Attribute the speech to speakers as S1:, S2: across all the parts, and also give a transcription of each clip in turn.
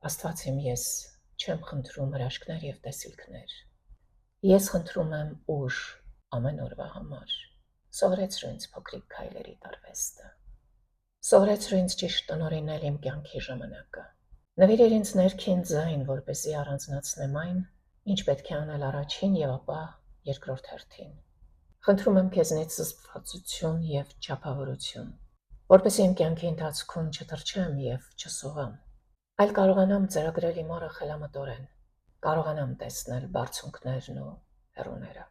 S1: Աստված իմ, ես չեմ խնդրում հրաշքներ և տեսիլքներ։ Ես խնդրում եմ ուժ ամեն օրվա համար։ Սովորեցրու ինձ փոքրիկ քայլերի տարվեստը։ Սովորեցրու ինձ ճիշտ տնօրինել իմ կյանքի ժամանակը։ Նվիրիր ինձ ներքին ձայն, որպեսզի առանձնացնեմ այն, ինչ պետք է անել առաջին և ապա երկրորդ հերթին։ Խնդրում եմ քեզնից զսպվածություն և չափավորություն, որպեսզի իմ կյանքի ընթացքում չթրջեմ և չսողամ, այլ կարողանամ ծրագրել իմ օրը խելամտորեն, կարողանամ տեսնել բարձունքներն ու հեռուները։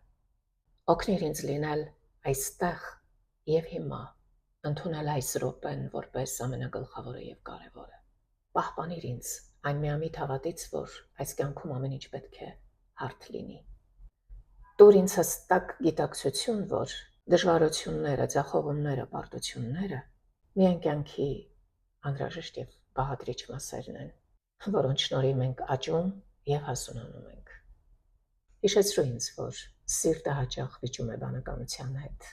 S1: Օգնիր ինձ լինել այստեղ և հիմա, ընդունել այս րոպեն որպես ամենագլխավորը և կարևորը։ Պահպանիր ինձ այն միամիտ հավատից, որ այս կյանքում ամեն ինչ պետք է հարթ լինի։ Տուր ինձ հստակ գիտակցություն, որ դժվարությունները, ձախողումները, պարտությունները միայն կյանքի անհրաժեշտ և բաղադրիչ մասերն են, որոնց շնորհիվ մենք աճում և հասունանում ենք։ Հիշեցրու ինձ, որ սիրտը հաճախ վիճում է բանականության հետ։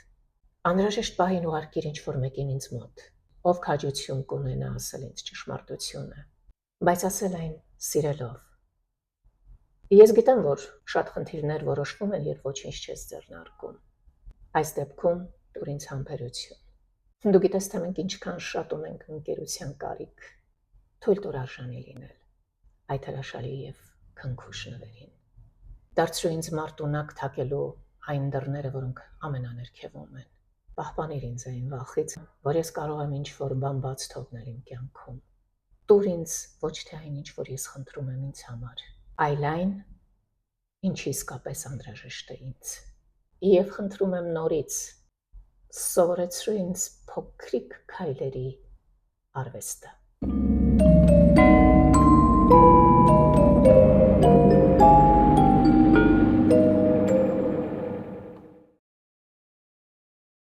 S1: Անհրաժեշտ պահին ուղարկիր ինչ-որ մեկին ինձ մոտ, ով քաջություն կունենա ասել ինձ ճշմարտությունը, բայց ասել այն սիրելով։ Ես գիտեմ, որ շատ խնդիրներ որոշվում են, երբ ոչինչ չես ձեռնարկում։ Այս դեպքում տուր ինձ համբերություն։ Դու գիտես, թե մենք ինչքան շատ ունենք ընկերության կարիք։ Թույլ տուր արժանի լինել այդ հրաշալի և քնքուշ նվերին։ Դարձրու ինձ մարտունակ թակելու այն դռները, որոնք ամենաներքևում են։ Պահպանիր ինձ այն վախից, որ ես կարող եմ ինչ-որ բան բաց թողնել իմ կյանքում։ Տուր ինձ ոչ թե այն, ինչ որ ես խնդրում եմ ինձ համար, այլ այն, ինչը իսկապես անհրաժեշտ է ինձ։ Եվ խնդրում եմ նորից, սովորեցրու ինձ փոքրիկ քայլերի արվեստը։